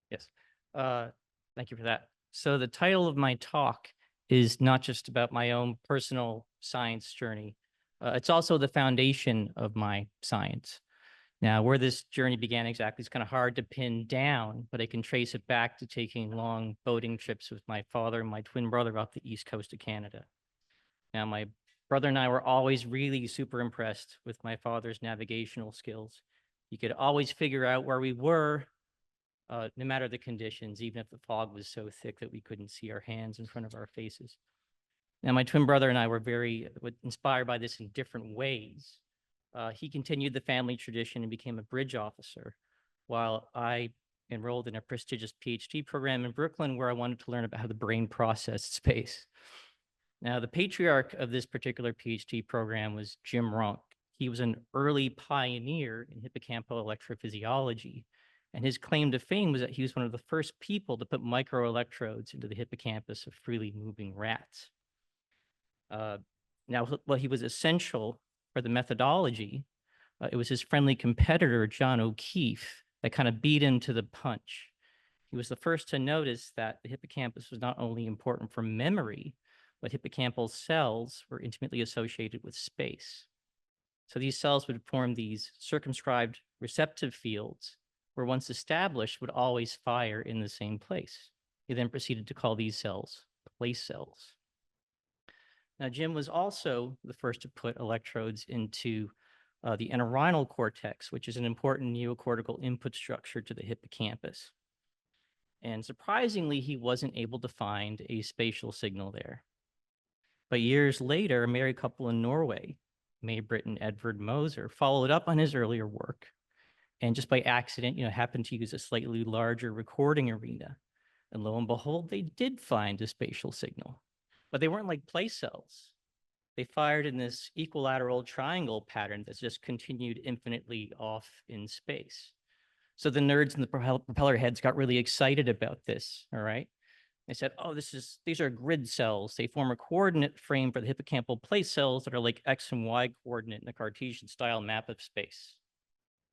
Yes. Thank you for that. So the title of my talk is not just about my own personal science journey. It's also the foundation of my science. Now, where this journey began exactly is kind of hard to pin down, but I can trace it back to taking long boating trips with my father and my twin brother off the east coast of Canada. Now, my brother and I were always really super impressed with my father's navigational skills. He could always figure out where we were, no matter the conditions, even if the fog was so thick that we couldn't see our hands in front of our faces. Now, my twin brother and I were very inspired by this in different ways. He continued the family tradition and became a bridge officer, while I enrolled in a prestigious Ph.D. program in Brooklyn where I wanted to learn about how the brain processed space. Now, the patriarch of this particular PhD program was Jim Ronk. He was an early pioneer in hippocampal electrophysiology, and his claim to fame was that he was one of the first people to put microelectrodes into the hippocampus of freely moving rats. Now, while he was essential for the methodology, it was his friendly competitor, John O'Keefe, that kind of beat him to the punch. He was the first to notice that the hippocampus was not only important for memory, but hippocampal cells were intimately associated with space. So these cells would form these circumscribed receptive fields where once established would always fire in the same place. He then proceeded to call these cells place cells. Now, Jim was also the first to put electrodes into the entorhinal cortex, which is an important neocortical input structure to the hippocampus. And surprisingly, he wasn't able to find a spatial signal there. But years later, a married couple in Norway, May-Britt and Edvard Moser, followed up on his earlier work and just by accident, happened to use a slightly larger recording arena. And lo and behold, they did find a spatial signal, but they weren't like place cells. They fired in this equilateral triangle pattern that's just continued infinitely off in space. So the nerds in the propeller heads got really excited about this, all right? They said, oh, these are grid cells. They form a coordinate frame for the hippocampal place cells that are like X and Y coordinate in a Cartesian style map of space.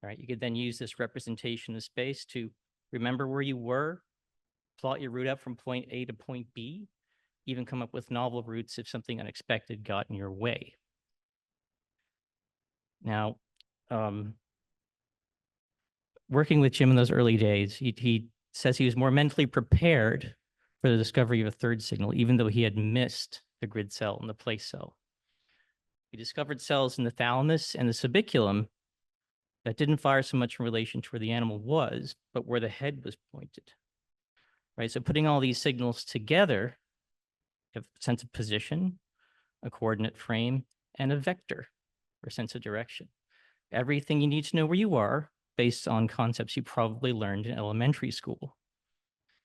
All right, you could then use this representation of space to remember where you were, plot your route out from point A to point B, even come up with novel routes if something unexpected got in your way. Now, working with Jim in those early days, he says he was more mentally prepared for the discovery of a third signal, even though he had missed the grid cell and the place cell. He discovered cells in the thalamus and the subiculum that didn't fire so much in relation to where the animal was, but where the head was pointed. Right, so putting all these signals together, you have a sense of position, a coordinate frame, and a vector, or sense of direction. Everything you need to know where you are based on concepts you probably learned in elementary school.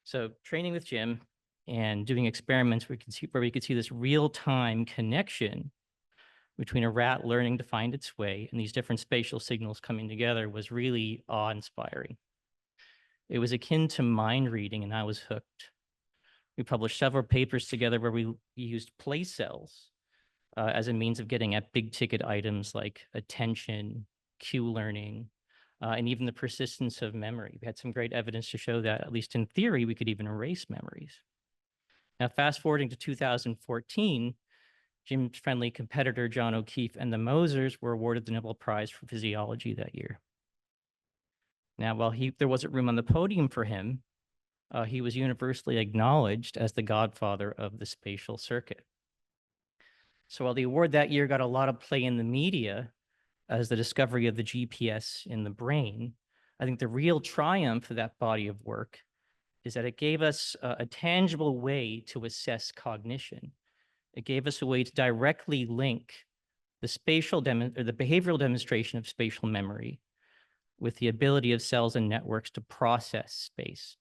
So training with Jim and doing experiments where we could see this real-time connection between a rat learning to find its way and these different spatial signals coming together was really awe-inspiring. It was akin to mind reading, and I was hooked. We published several papers together where we used place cells as a means of getting at big ticket items like attention, cue learning, and even the persistence of memory. We had some great evidence to show that, at least in theory, we could even erase memories. Now, fast forwarding to 2014, Jim's friendly competitor, John O'Keefe, and the Mosers were awarded the Nobel Prize for Physiology that year. Now, while there wasn't room on the podium for him, he was universally acknowledged as the godfather of the spatial circuit. So while the award that year got a lot of play in the media as the discovery of the GPS in the brain, I think the real triumph of that body of work is that it gave us a tangible way to assess cognition. It gave us a way to directly link the the behavioral demonstration of spatial memory with the ability of cells and networks to process space.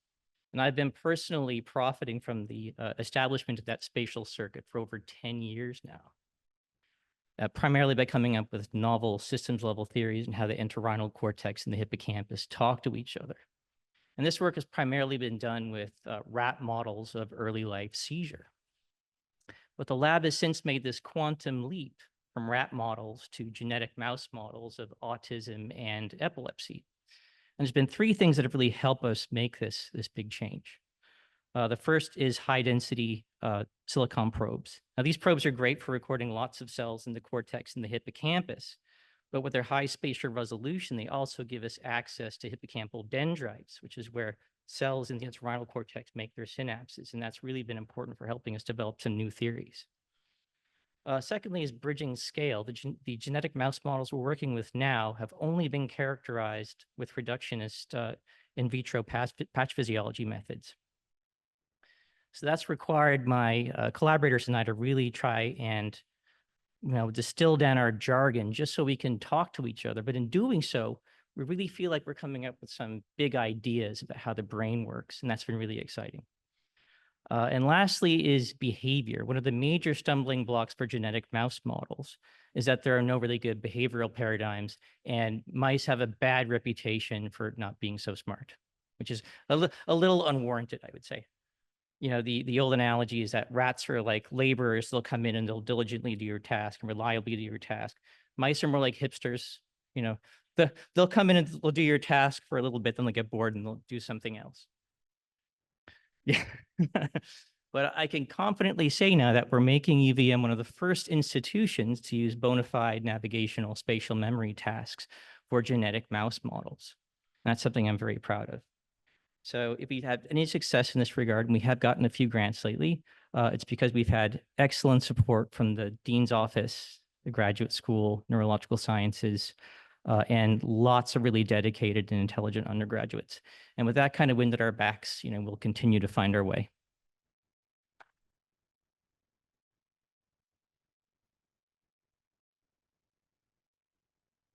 And I've been personally profiting from the establishment of that spatial circuit for over 10 years now, primarily by coming up with novel systems level theories and how the entorhinal cortex and the hippocampus talk to each other. And this work has primarily been done with rat models of early life seizure. But the lab has since made this quantum leap from rat models to genetic mouse models of autism and epilepsy. And there's been three things that have really helped us make this big change. The first is high density silicon probes. Now, these probes are great for recording lots of cells in the cortex and the hippocampus, but with their high spatial resolution, they also give us access to hippocampal dendrites, which is where cells in the entorhinal cortex make their synapses. And that's really been important for helping us develop some new theories. Secondly is bridging scale. The genetic mouse models we're working with now have only been characterized with reductionist in vitro patch physiology methods. So that's required my collaborators and I to really try and distill down our jargon just so we can talk to each other. But in doing so, we really feel like we're coming up with some big ideas about how the brain works, and that's been really exciting. And lastly is behavior. One of the major stumbling blocks for genetic mouse models is that there are no really good behavioral paradigms, and mice have a bad reputation for not being so smart, which is a little unwarranted, I would say. The old analogy is that rats are like laborers. They'll come in and they'll diligently do your task and reliably do your task. Mice are more like hipsters. They'll come in and they'll do your task for a little bit, then they'll get bored and they'll do something else. Yeah. But I can confidently say now that we're making UVM one of the first institutions to use bona fide navigational spatial memory tasks for genetic mouse models. And that's something I'm very proud of. So if we've had any success in this regard, and we have gotten a few grants lately, it's because we've had excellent support from the dean's office, the graduate school, neurological sciences, and lots of really dedicated and intelligent undergraduates. And with that kind of wind at our backs, we'll continue to find our way.